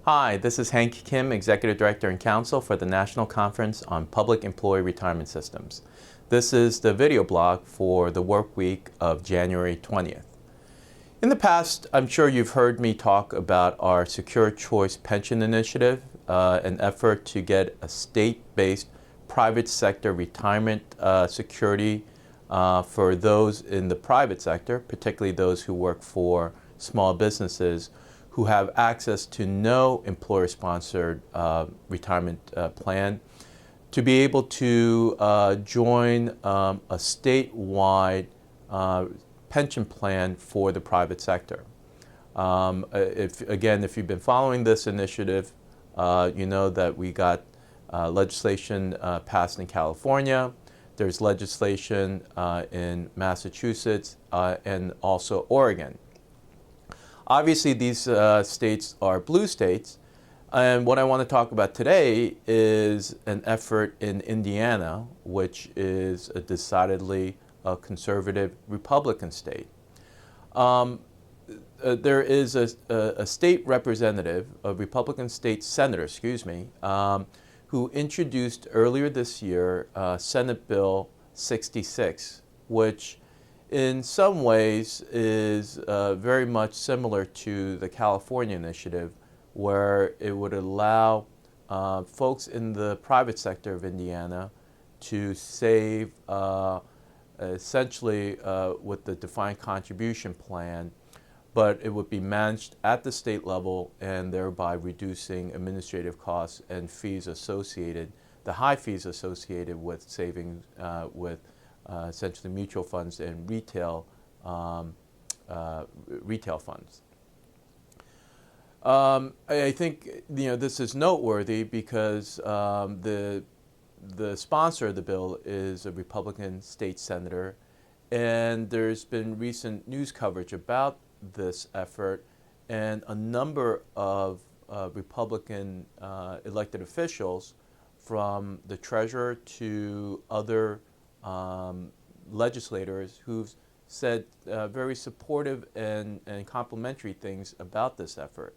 Hi, this is Hank Kim, Executive Director and Counsel for the National Conference on Public Employee Retirement Systems. This is the video blog for the work week of January 20th. In the past, I'm sure you've heard me talk about our Secure Choice Pension Initiative, an effort to get a state-based private sector retirement security for those in the private sector, particularly those who work for small businesses who have access to no employer-sponsored retirement plan, to be able to join a statewide pension plan for the private sector. If you've been following this initiative, you know that we got legislation passed in California. There's legislation in Massachusetts and also Oregon. Obviously, these states are blue states, and what I want to talk about today is an effort in Indiana, which is a decidedly conservative Republican state. There is a state representative, a Republican state senator, who introduced earlier this year Senate Bill 66, which in some ways is very much similar to the California initiative, where it would allow folks in the private sector of Indiana to save essentially with the defined contribution plan, but it would be managed at the state level and thereby reducing administrative costs and fees associated, the high fees associated with saving with essentially mutual funds and retail funds. I think this is noteworthy because the sponsor of the bill is a Republican state senator, and there's been recent news coverage about this effort, and a number of Republican elected officials, from the treasurer to other legislators, who've said very supportive and complimentary things about this effort.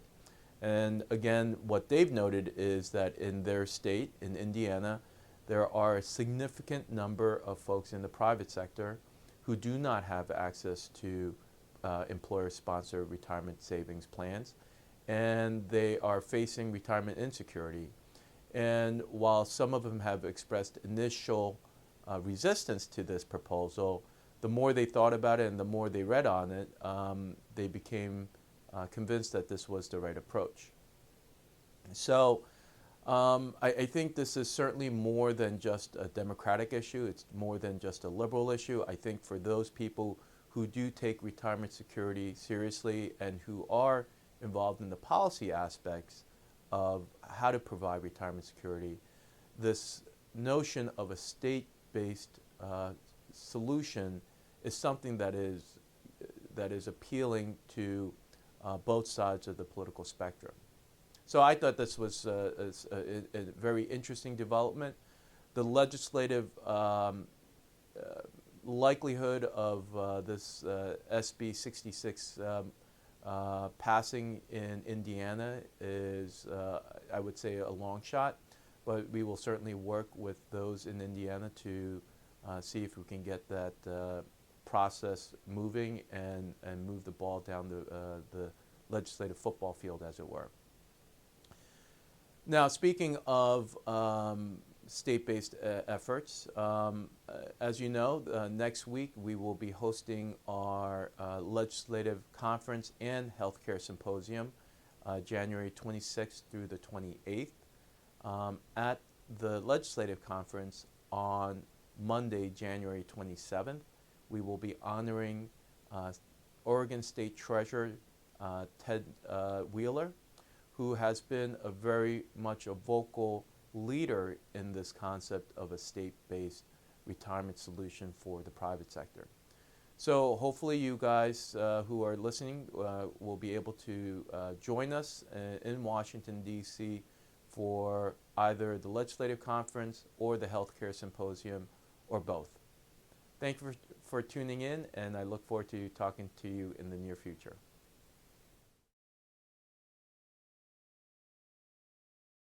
And again, what they've noted is that in their state, in Indiana, there are a significant number of folks in the private sector who do not have access to employer-sponsored retirement savings plans, and they are facing retirement insecurity. And while some of them have expressed initial resistance to this proposal, the more they thought about it and the more they read on it, they became convinced that this was the right approach. So I think this is certainly more than just a Democratic issue. It's more than just a liberal issue. I think for those people who do take retirement security seriously and who are involved in the policy aspects of how to provide retirement security, this notion of a state-based solution is something that is appealing to both sides of the political spectrum. So I thought this was a very interesting development. The legislative likelihood of this SB 66 passing in Indiana is, I would say, a long shot, but we will certainly work with those in Indiana to see if we can get that process moving and move the ball down the legislative football field, as it were. Now, speaking of state-based efforts, as you know, next week we will be hosting our legislative conference and healthcare symposium, January 26th through the 28th. At the legislative conference on Monday, January 27th, we will be honoring Oregon State Treasurer Ted Wheeler, who has been a very much a vocal leader in this concept of a state-based retirement solution for the private sector. So hopefully you guys who are listening will be able to join us in Washington, D.C. for either the legislative conference or the healthcare symposium, or both. Thank you for tuning in, and I look forward to talking to you in the near future.